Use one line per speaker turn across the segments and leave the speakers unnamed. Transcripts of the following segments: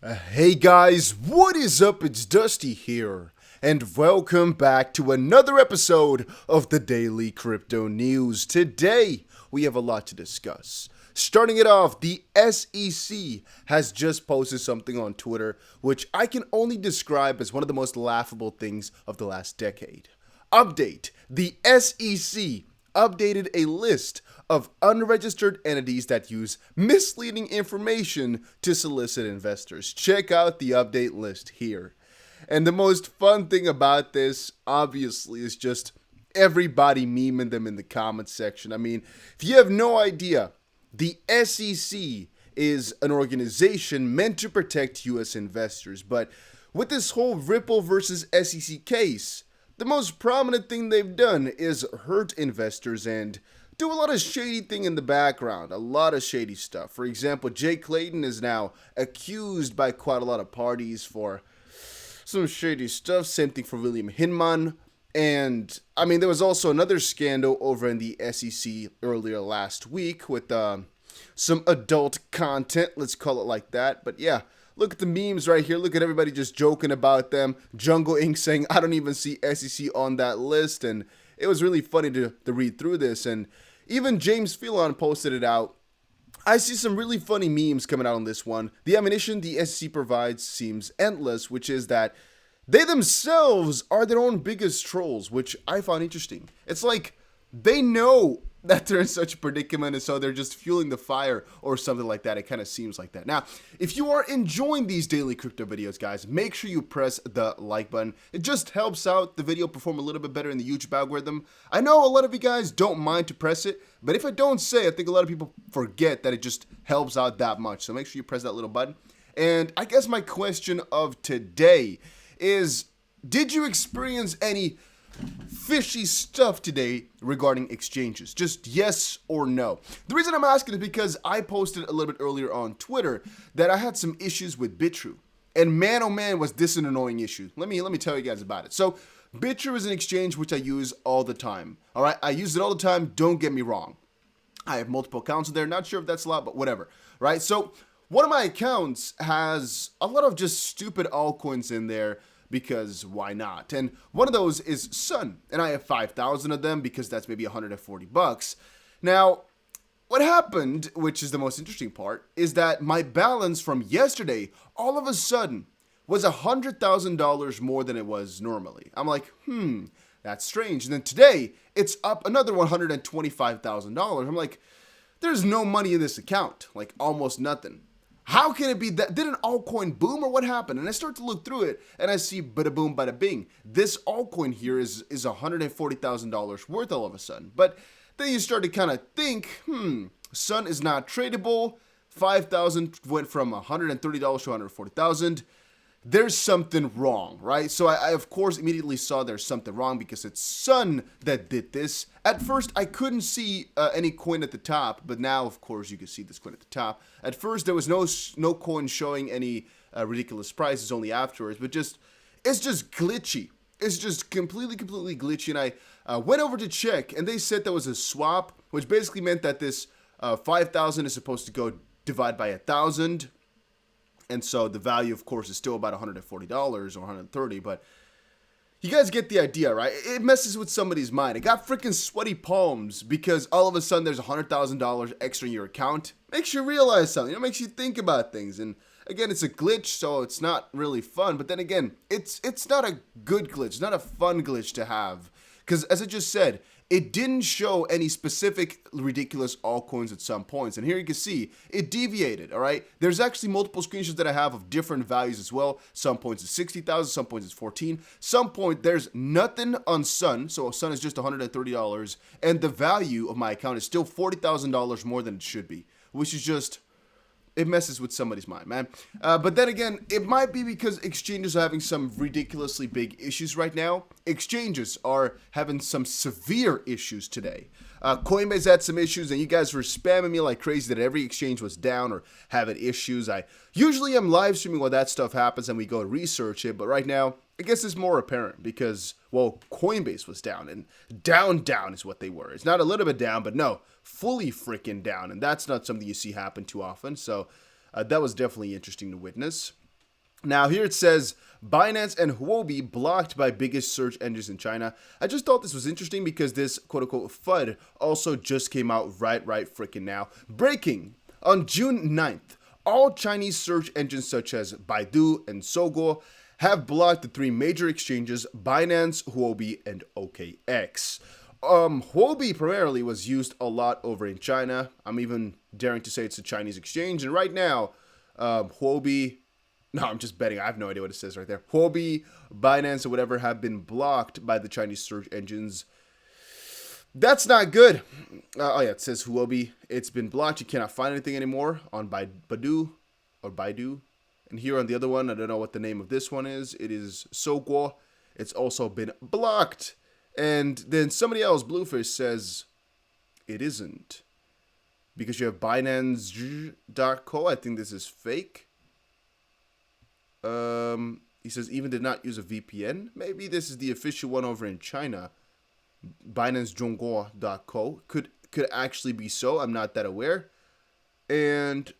Hey guys, what is up? It's Dusty here, and welcome back to another episode of the Daily Crypto News. Today, we have a lot to discuss. Starting it off, the SEC has just posted something on Twitter, which I can only describe as one of the most laughable things of the last decade. Update: the SEC updated a list of unregistered entities that use misleading information to solicit investors. Check out the update list here. And the most fun thing about this, obviously, is just everybody memeing them in the comments section. I mean, if you have no idea, the SEC is an organization meant to protect U.S. investors. But with this whole Ripple versus SEC case, the most prominent thing they've done is hurt investors and do a lot of shady thing in the background, a lot of shady stuff. For example, Jay Clayton is now accused by quite a lot of parties for some shady stuff. Same thing for William Hinman. And, I mean, there was also another scandal over in the SEC earlier last week with some adult content, let's call it like that. But yeah, look at the memes right here. Look at everybody just joking about them. Jungle Inc. saying, I don't even see SEC on that list. And it was really funny to read through this. And even James Phelan posted it out. I see some really funny memes coming out on this one. The ammunition the SEC provides seems endless, which is that they themselves are their own biggest trolls, which I found interesting. It's like they know that they're in such a predicament, and so they're just fueling the fire or something like that. It kind of seems like that. Now, if you are enjoying these daily crypto videos, guys, make sure you press the like button. It just helps out the video perform a little bit better in the YouTube algorithm. I know a lot of you guys don't mind to press it, but if I don't say, I think a lot of people forget that it just helps out that much. So make sure you press that little button. And I guess my question of today is, did you experience any fishy stuff today regarding exchanges? Just yes or no. The reason I'm asking is because I posted a little bit earlier on Twitter that I had some issues with Bitrue. And man, oh man, was this an annoying issue. Let me tell you guys about it. So Bitrue is an exchange which I use all the time. All right, I use it all the time. Don't get me wrong. I have multiple accounts in there. Not sure if that's a lot, but whatever. Right? So one of my accounts has a lot of just stupid altcoins in there, because why not? And one of those is Sun, and I have 5,000 of them because that's maybe $140. Now, what happened, which is the most interesting part, is that my balance from yesterday all of a sudden was $100,000 more than it was normally. I'm like, that's strange. And then today it's up another $125,000. I'm like, there's no money in this account, like almost nothing. How can it be that? Did an altcoin boom or what happened? And I start to look through it and I see bada boom, bada bing. This altcoin here is $140,000 worth all of a sudden. But then you start to kind of think, Sun is not tradable. 5,000 went from $130 to $140,000. There's something wrong, right? So I of course immediately saw there's something wrong because it's Sun that did this. At first I couldn't see any coin at the top, but now of course you can see this coin at the top. At first there was no coin showing any ridiculous prices, only afterwards, but it's just glitchy. It's just completely glitchy. And I went over to check and they said there was a swap, which basically meant that this 5,000 is supposed to go divide by 1,000. And so the value, of course, is still about $140 or $130, but you guys get the idea, right? It messes with somebody's mind. It got freaking sweaty palms because all of a sudden there's $100,000 extra in your account. Makes you realize something. It makes you think about things. And again, it's a glitch, so it's not really fun. But then again, it's not a good glitch. It's not a fun glitch to have. Because as I just said, it didn't show any specific ridiculous altcoins at some points. And here you can see it deviated, all right? There's actually multiple screenshots that I have of different values as well. Some points is 60,000, some points is 14. Some point there's nothing on Sun, so Sun is just $130, and the value of my account is still $40,000 more than it should be, which is just, it messes with somebody's mind, man. But then again, it might be because exchanges are having some ridiculously big issues right now. Exchanges are having some severe issues today. Coinbase had some issues, and you guys were spamming me like crazy that every exchange was down or having issues. I usually am live streaming when that stuff happens and we go research it, but right now, I guess it's more apparent because, well, Coinbase was down, and down is what they were. It's not a little bit down, but no, fully freaking down, and that's not something you see happen too often, so that was definitely interesting to witness. Now, here it says Binance and Huobi blocked by biggest search engines in China. I just thought this was interesting because this quote unquote FUD also just came out right freaking now. Breaking on June 9th, all Chinese search engines such as Baidu and Sogou have blocked the three major exchanges Binance, Huobi, and OKX. Huobi primarily was used a lot over in China. I'm even daring to say it's a Chinese exchange. And right now, Huobi, no, I'm just betting. I have no idea what it says right there. Huobi, Binance, or whatever have been blocked by the Chinese search engines. That's not good. Oh yeah, it says Huobi. It's been blocked. You cannot find anything anymore on Baidu. And here on the other one, I don't know what the name of this one is. It is Sogou. It's also been blocked. And then somebody else, Bluefish, says it isn't. Because you have Binance.co. I think this is fake. He says even did not use a VPN. Maybe this is the official one over in China. BinanceZhongguo.co. Could actually be so. I'm not that aware. And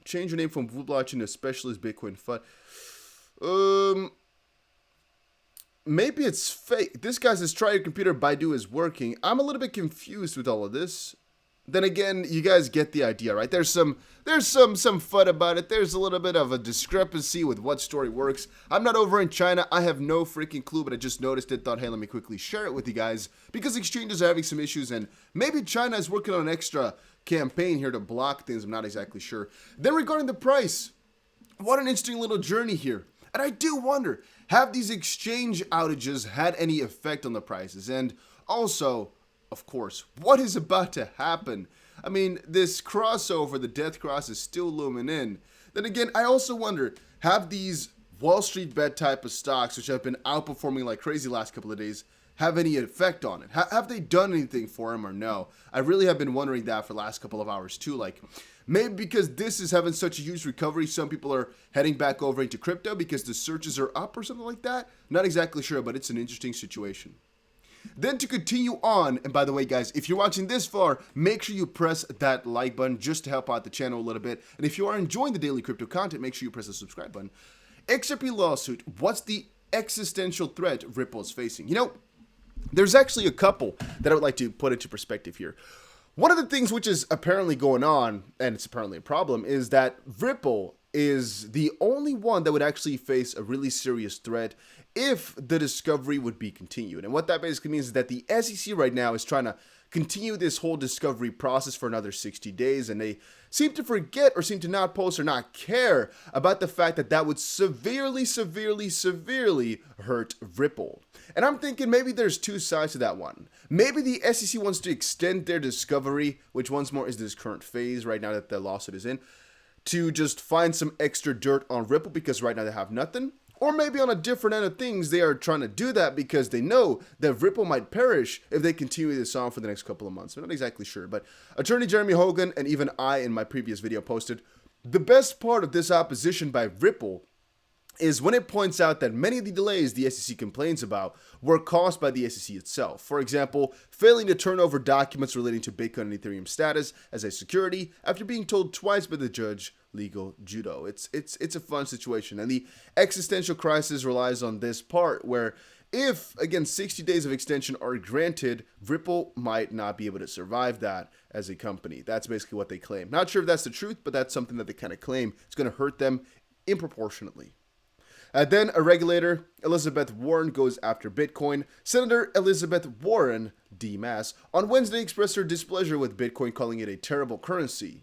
change your name from Blue Blockchain to Specialist Bitcoin FUD. Maybe it's fake. This guy says try your computer. Baidu is working. I'm a little bit confused with all of this. Then again, you guys get the idea, right? There's some FUD about it. There's a little bit of a discrepancy with what story works. I'm not over in China. I have no freaking clue, but I just noticed it. Thought, hey, let me quickly share it with you guys because exchanges are having some issues, and maybe China is working on an extra campaign here to block things. I'm not exactly sure. Then regarding the price, what an interesting little journey here. And I do wonder, have these exchange outages had any effect on the prices? And also, of course, what is about to happen? I mean, this crossover, the death cross, is still looming in. Then again, I also wonder, have these Wall Street bet type of stocks, which have been outperforming like crazy last couple of days, have any effect on it? Have they done anything for them or no? I really have been wondering that for the last couple of hours too. Like, maybe because this is having such a huge recovery, some people are heading back over into crypto because the searches are up or something like that. Not exactly sure, but it's an interesting situation. Then to continue on, and by the way, guys, if you're watching this far, make sure you press that like button just to help out the channel a little bit. And if you are enjoying the daily crypto content, make sure you press the subscribe button. XRP lawsuit, what's the existential threat Ripple is facing? You know, there's actually a couple that I would like to put into perspective here. One of the things which is apparently going on, and it's apparently a problem, is that Ripple is the only one that would actually face a really serious threat if the discovery would be continued. And what that basically means is that the SEC right now is trying to continue this whole discovery process for another 60 days, and they seem to forget or seem to not post or not care about the fact that that would severely hurt Ripple. And I'm thinking maybe there's two sides to that one. Maybe the SEC wants to extend their discovery, which once more is this current phase right now that the lawsuit is in, to just find some extra dirt on Ripple because right now they have nothing. Or maybe on a different end of things, they are trying to do that because they know that Ripple might perish if they continue this on for the next couple of months. I'm not exactly sure, but Attorney Jeremy Hogan and even I in my previous video posted, the best part of this opposition by Ripple is when it points out that many of the delays the SEC complains about were caused by the SEC itself. For example, failing to turn over documents relating to Bitcoin and Ethereum status as a security after being told twice by the judge, legal judo. It's a fun situation, and the existential crisis relies on this part where if, again, 60 days of extension are granted, Ripple might not be able to survive that as a company. That's basically what they claim. Not sure if that's the truth, but that's something that they kind of claim. It's going to hurt them disproportionately. Then a regulator, Elizabeth Warren, goes after Bitcoin. Senator Elizabeth Warren, DMAS, on Wednesday expressed her displeasure with Bitcoin, calling it a terrible currency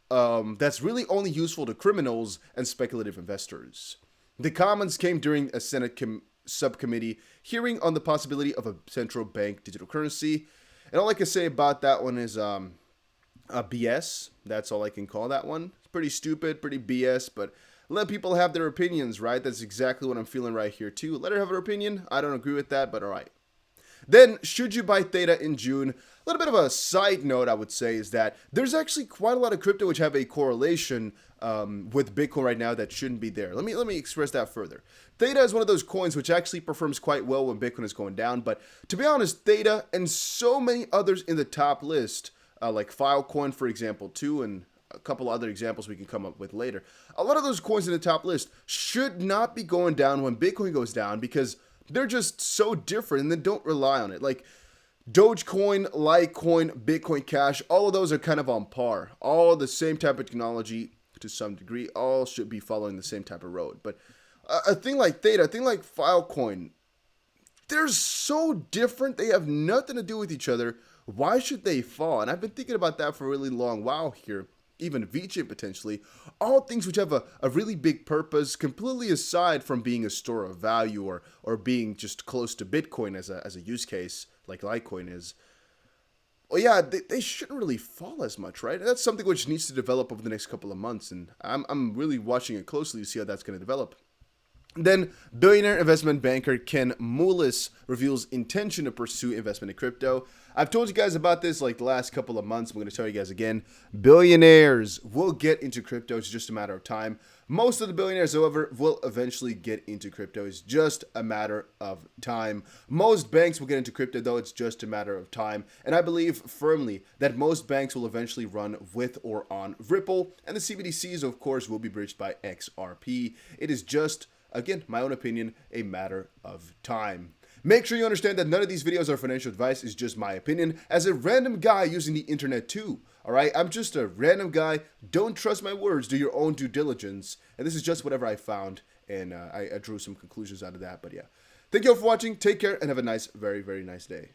that's really only useful to criminals and speculative investors. The comments came during a Senate subcommittee hearing on the possibility of a central bank digital currency. And all I can say about that one is a BS. That's all I can call that one. It's pretty stupid, pretty BS, but let people have their opinions, right? That's exactly what I'm feeling right here, too. Let her have her opinion. I don't agree with that, but all right. Then, should you buy Theta in June? A little bit of a side note, I would say, is that there's actually quite a lot of crypto which have a correlation with Bitcoin right now that shouldn't be there. Let me express that further. Theta is one of those coins which actually performs quite well when Bitcoin is going down, but to be honest, Theta and so many others in the top list, like Filecoin, for example, too, and a couple other examples we can come up with later. A lot of those coins in the top list should not be going down when Bitcoin goes down because they're just so different and they don't rely on it. Like Dogecoin, Litecoin, Bitcoin Cash, all of those are kind of on par. All the same type of technology to some degree, all should be following the same type of road. But a thing like Theta, a thing like Filecoin, they're so different. They have nothing to do with each other. Why should they fall? And I've been thinking about that for a really long while here. Even VeChain potentially. All things which have a really big purpose, completely aside from being a store of value or being just close to Bitcoin as a use case, like Litecoin is. Well, yeah, they shouldn't really fall as much, right? That's something which needs to develop over the next couple of months. And I'm really watching it closely to see how that's going to develop. Then, billionaire investment banker Ken Mullis reveals intention to pursue investment in crypto. I've told you guys about this like the last couple of months. I'm going to tell you guys again. Billionaires will get into crypto. It's just a matter of time. Most of the billionaires, however, will eventually get into crypto. It's just a matter of time. Most banks will get into crypto, though. It's just a matter of time. And I believe firmly that most banks will eventually run with or on Ripple. And the CBDCs, of course, will be bridged by XRP. It is just, again, my own opinion, a matter of time. Make sure you understand that none of these videos are financial advice. It's just my opinion as a random guy using the internet too. All right, I'm just a random guy. Don't trust my words. Do your own due diligence. And this is just whatever I found, and I drew some conclusions out of that. But yeah, thank you all for watching. Take care and have a nice, very, very nice day.